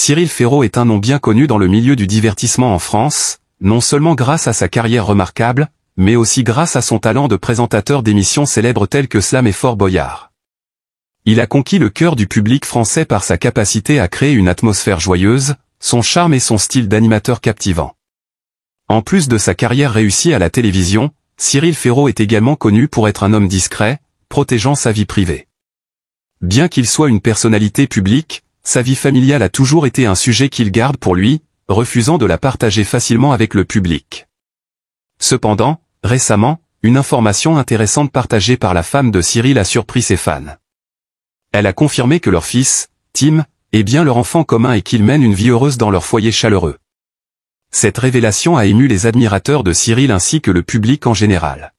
Cyril Ferraud est un nom bien connu dans le milieu du divertissement en France, non seulement grâce à sa carrière remarquable, mais aussi grâce à son talent de présentateur d'émissions célèbres telles que Slam et Fort Boyard. Il a conquis le cœur du public français par sa capacité à créer une atmosphère joyeuse, son charme et son style d'animateur captivant. En plus de sa carrière réussie à la télévision, Cyril Ferraud est également connu pour être un homme discret, protégeant sa vie privée. Bien qu'il soit une personnalité publique, sa vie familiale a toujours été un sujet qu'il garde pour lui, refusant de la partager facilement avec le public. Cependant, récemment, une information intéressante partagée par la femme de Cyril a surpris ses fans. Elle a confirmé que leur fils, Tim, est bien leur enfant commun et qu'ils mènent une vie heureuse dans leur foyer chaleureux. Cette révélation a ému les admirateurs de Cyril ainsi que le public en général.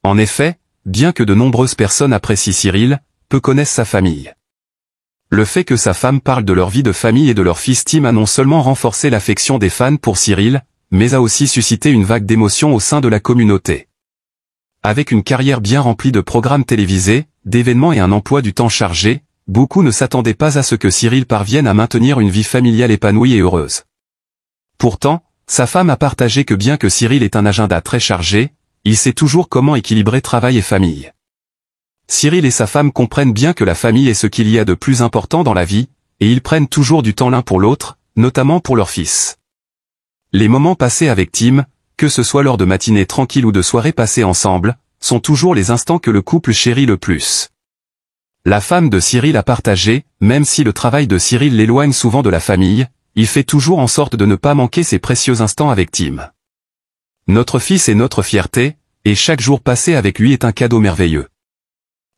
En effet, bien que de nombreuses personnes apprécient Cyril, peu connaissent sa famille. Le fait que sa femme parle de leur vie de famille et de leur fils Tim a non seulement renforcé l'affection des fans pour Cyril, mais a aussi suscité une vague d'émotions au sein de la communauté. Avec une carrière bien remplie de programmes télévisés, d'événements et un emploi du temps chargé, beaucoup ne s'attendaient pas à ce que Cyril parvienne à maintenir une vie familiale épanouie et heureuse. Pourtant, sa femme a partagé que bien que Cyril ait un agenda très chargé, il sait toujours comment équilibrer travail et famille. Cyril et sa femme comprennent bien que la famille est ce qu'il y a de plus important dans la vie, et ils prennent toujours du temps l'un pour l'autre, notamment pour leur fils. Les moments passés avec Tim, que ce soit lors de matinées tranquilles ou de soirées passées ensemble, sont toujours les instants que le couple chérit le plus. La femme de Cyril a partagé, même si le travail de Cyril l'éloigne souvent de la famille, il fait toujours en sorte de ne pas manquer ces précieux instants avec Tim. Notre fils est notre fierté, et chaque jour passé avec lui est un cadeau merveilleux.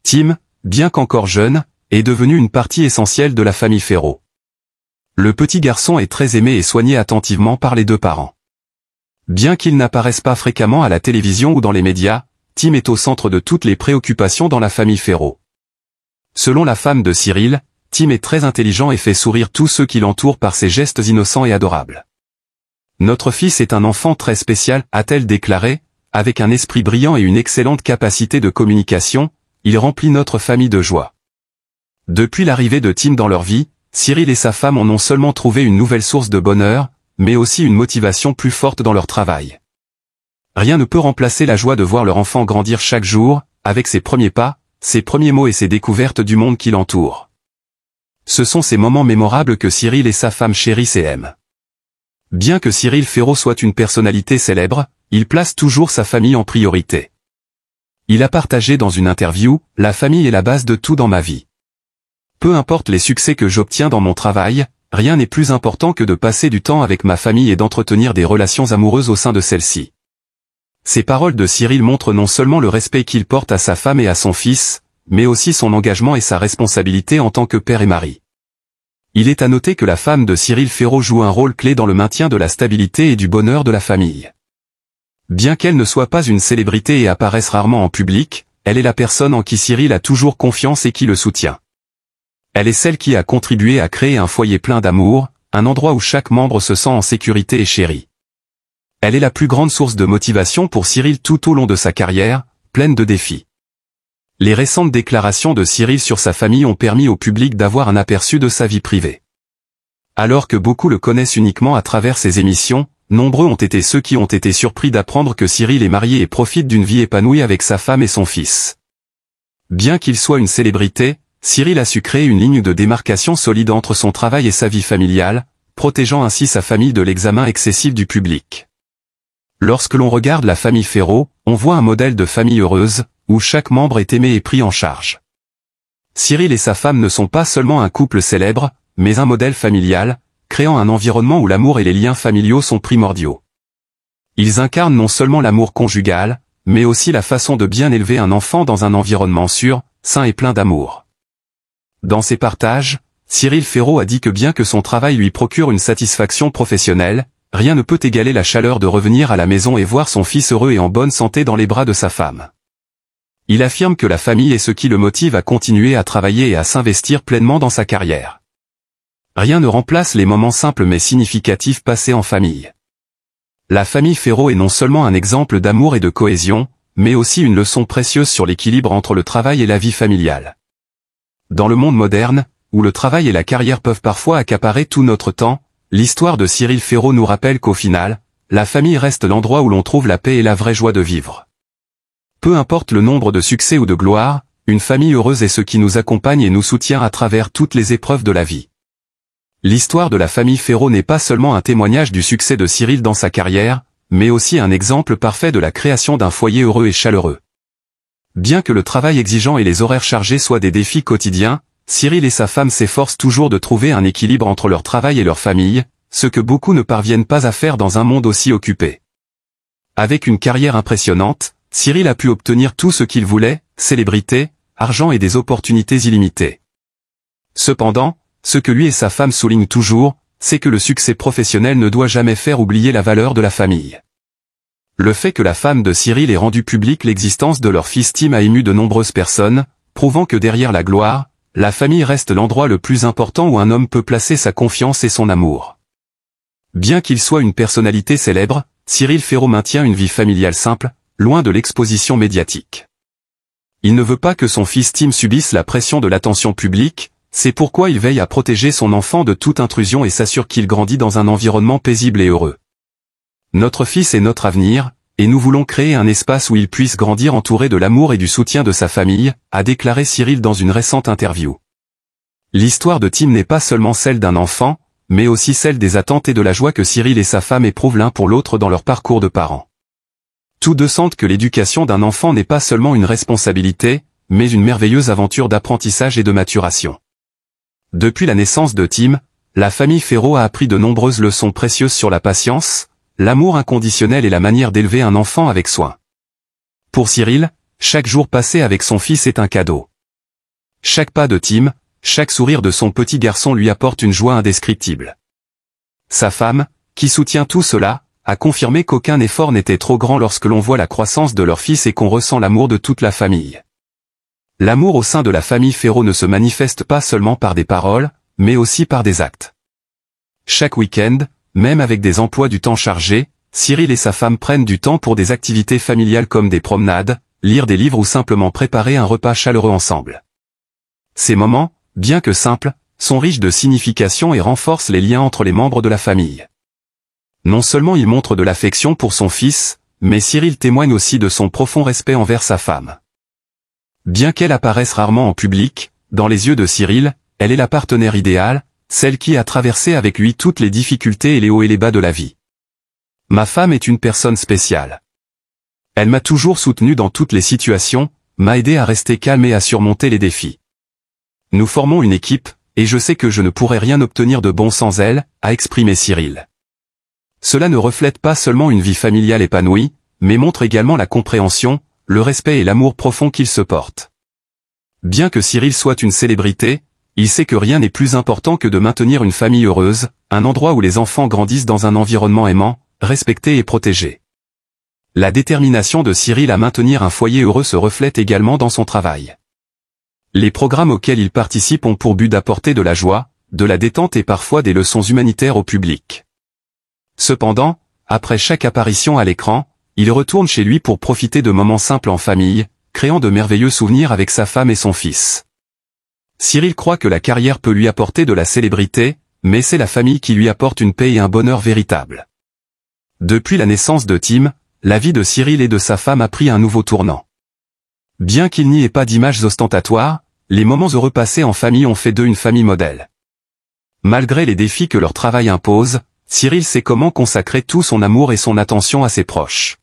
Tim, bien qu'encore jeune, est devenu une partie essentielle de la famille Ferraud. Le petit garçon est très aimé et soigné attentivement par les deux parents. Bien qu'il n'apparaisse pas fréquemment à la télévision ou dans les médias, Tim est au centre de toutes les préoccupations dans la famille Ferraud. Selon la femme de Cyril, Tim est très intelligent et fait sourire tous ceux qui l'entourent par ses gestes innocents et adorables. Notre fils est un enfant très spécial, a-t-elle déclaré, avec un esprit brillant et une excellente capacité de communication, il remplit notre famille de joie. Depuis l'arrivée de Tim dans leur vie, Cyril et sa femme ont non seulement trouvé une nouvelle source de bonheur, mais aussi une motivation plus forte dans leur travail. Rien ne peut remplacer la joie de voir leur enfant grandir chaque jour, avec ses premiers pas, ses premiers mots et ses découvertes du monde qui l'entoure. Ce sont ces moments mémorables que Cyril et sa femme chérissent et aiment. Bien que Cyril Ferraud soit une personnalité célèbre, il place toujours sa famille en priorité. Il a partagé dans une interview, « La famille est la base de tout dans ma vie. Peu importe les succès que j'obtiens dans mon travail, rien n'est plus important que de passer du temps avec ma famille et d'entretenir des relations amoureuses au sein de celle-ci. » Ces paroles de Cyril montrent non seulement le respect qu'il porte à sa femme et à son fils, mais aussi son engagement et sa responsabilité en tant que père et mari. Il est à noter que la femme de Cyril Ferraud joue un rôle clé dans le maintien de la stabilité et du bonheur de la famille. Bien qu'elle ne soit pas une célébrité et apparaisse rarement en public, elle est la personne en qui Cyril a toujours confiance et qui le soutient. Elle est celle qui a contribué à créer un foyer plein d'amour, un endroit où chaque membre se sent en sécurité et chéri. Elle est la plus grande source de motivation pour Cyril tout au long de sa carrière, pleine de défis. Les récentes déclarations de Cyril sur sa famille ont permis au public d'avoir un aperçu de sa vie privée. Alors que beaucoup le connaissent uniquement à travers ses émissions, nombreux ont été ceux qui ont été surpris d'apprendre que Cyril est marié et profite d'une vie épanouie avec sa femme et son fils. Bien qu'il soit une célébrité, Cyril a su créer une ligne de démarcation solide entre son travail et sa vie familiale, protégeant ainsi sa famille de l'examen excessif du public. Lorsque l'on regarde la famille Ferraud, on voit un modèle de famille heureuse, où chaque membre est aimé et pris en charge. Cyril et sa femme ne sont pas seulement un couple célèbre, mais un modèle familial, créant un environnement où l'amour et les liens familiaux sont primordiaux. Ils incarnent non seulement l'amour conjugal, mais aussi la façon de bien élever un enfant dans un environnement sûr, sain et plein d'amour. Dans ses partages, Cyril Ferraud a dit que bien que son travail lui procure une satisfaction professionnelle, rien ne peut égaler la chaleur de revenir à la maison et voir son fils heureux et en bonne santé dans les bras de sa femme. Il affirme que la famille est ce qui le motive à continuer à travailler et à s'investir pleinement dans sa carrière. Rien ne remplace les moments simples mais significatifs passés en famille. La famille Ferraud est non seulement un exemple d'amour et de cohésion, mais aussi une leçon précieuse sur l'équilibre entre le travail et la vie familiale. Dans le monde moderne, où le travail et la carrière peuvent parfois accaparer tout notre temps, l'histoire de Cyril Ferraud nous rappelle qu'au final, la famille reste l'endroit où l'on trouve la paix et la vraie joie de vivre. Peu importe le nombre de succès ou de gloire, une famille heureuse est ce qui nous accompagne et nous soutient à travers toutes les épreuves de la vie. L'histoire de la famille Ferraud n'est pas seulement un témoignage du succès de Cyril dans sa carrière, mais aussi un exemple parfait de la création d'un foyer heureux et chaleureux. Bien que le travail exigeant et les horaires chargés soient des défis quotidiens, Cyril et sa femme s'efforcent toujours de trouver un équilibre entre leur travail et leur famille, ce que beaucoup ne parviennent pas à faire dans un monde aussi occupé. Avec une carrière impressionnante, Cyril a pu obtenir tout ce qu'il voulait, célébrité, argent et des opportunités illimitées. Cependant, ce que lui et sa femme soulignent toujours, c'est que le succès professionnel ne doit jamais faire oublier la valeur de la famille. Le fait que la femme de Cyril ait rendu publique l'existence de leur fils Tim a ému de nombreuses personnes, prouvant que derrière la gloire, la famille reste l'endroit le plus important où un homme peut placer sa confiance et son amour. Bien qu'il soit une personnalité célèbre, Cyril Ferraud maintient une vie familiale simple, loin de l'exposition médiatique. Il ne veut pas que son fils Tim subisse la pression de l'attention publique, c'est pourquoi il veille à protéger son enfant de toute intrusion et s'assure qu'il grandit dans un environnement paisible et heureux. Notre fils est notre avenir, et nous voulons créer un espace où il puisse grandir entouré de l'amour et du soutien de sa famille, a déclaré Cyril dans une récente interview. L'histoire de Tim n'est pas seulement celle d'un enfant, mais aussi celle des attentes et de la joie que Cyril et sa femme éprouvent l'un pour l'autre dans leur parcours de parents. Tous deux sentent que l'éducation d'un enfant n'est pas seulement une responsabilité, mais une merveilleuse aventure d'apprentissage et de maturation. Depuis la naissance de Tim, la famille Ferraud a appris de nombreuses leçons précieuses sur la patience, l'amour inconditionnel et la manière d'élever un enfant avec soin. Pour Cyril, chaque jour passé avec son fils est un cadeau. Chaque pas de Tim, chaque sourire de son petit garçon lui apporte une joie indescriptible. Sa femme, qui soutient tout cela, a confirmé qu'aucun effort n'était trop grand lorsque l'on voit la croissance de leur fils et qu'on ressent l'amour de toute la famille. L'amour au sein de la famille Ferraud ne se manifeste pas seulement par des paroles, mais aussi par des actes. Chaque week-end, même avec des emplois du temps chargés, Cyril et sa femme prennent du temps pour des activités familiales comme des promenades, lire des livres ou simplement préparer un repas chaleureux ensemble. Ces moments, bien que simples, sont riches de signification et renforcent les liens entre les membres de la famille. Non seulement il montre de l'affection pour son fils, mais Cyril témoigne aussi de son profond respect envers sa femme. Bien qu'elle apparaisse rarement en public, dans les yeux de Cyril, elle est la partenaire idéale, celle qui a traversé avec lui toutes les difficultés et les hauts et les bas de la vie. Ma femme est une personne spéciale. Elle m'a toujours soutenu dans toutes les situations, m'a aidé à rester calme et à surmonter les défis. Nous formons une équipe, et je sais que je ne pourrais rien obtenir de bon sans elle, a exprimé Cyril. Cela ne reflète pas seulement une vie familiale épanouie, mais montre également la compréhension, le respect et l'amour profond qu'ils se portent. Bien que Cyril soit une célébrité, il sait que rien n'est plus important que de maintenir une famille heureuse, un endroit où les enfants grandissent dans un environnement aimant, respecté et protégé. La détermination de Cyril à maintenir un foyer heureux se reflète également dans son travail. Les programmes auxquels il participe ont pour but d'apporter de la joie, de la détente et parfois des leçons humanitaires au public. Cependant, après chaque apparition à l'écran, il retourne chez lui pour profiter de moments simples en famille, créant de merveilleux souvenirs avec sa femme et son fils. Cyril croit que la carrière peut lui apporter de la célébrité, mais c'est la famille qui lui apporte une paix et un bonheur véritable. Depuis la naissance de Tim, la vie de Cyril et de sa femme a pris un nouveau tournant. Bien qu'il n'y ait pas d'images ostentatoires, les moments heureux passés en famille ont fait d'eux une famille modèle. Malgré les défis que leur travail impose, Cyril sait comment consacrer tout son amour et son attention à ses proches.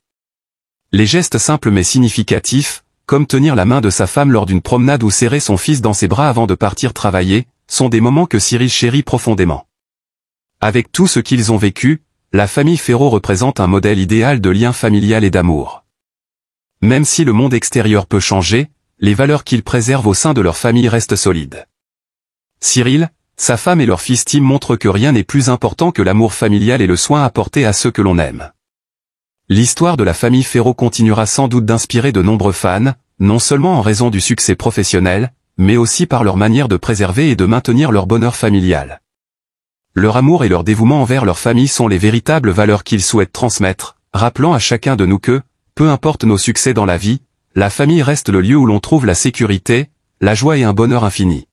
Les gestes simples mais significatifs, comme tenir la main de sa femme lors d'une promenade ou serrer son fils dans ses bras avant de partir travailler, sont des moments que Cyril chérit profondément. Avec tout ce qu'ils ont vécu, la famille Ferraud représente un modèle idéal de lien familial et d'amour. Même si le monde extérieur peut changer, les valeurs qu'ils préservent au sein de leur famille restent solides. Cyril, sa femme et leur fils Tim montrent que rien n'est plus important que l'amour familial et le soin apporté à ceux que l'on aime. L'histoire de la famille Ferraud continuera sans doute d'inspirer de nombreux fans, non seulement en raison du succès professionnel, mais aussi par leur manière de préserver et de maintenir leur bonheur familial. Leur amour et leur dévouement envers leur famille sont les véritables valeurs qu'ils souhaitent transmettre, rappelant à chacun de nous que, peu importe nos succès dans la vie, la famille reste le lieu où l'on trouve la sécurité, la joie et un bonheur infini.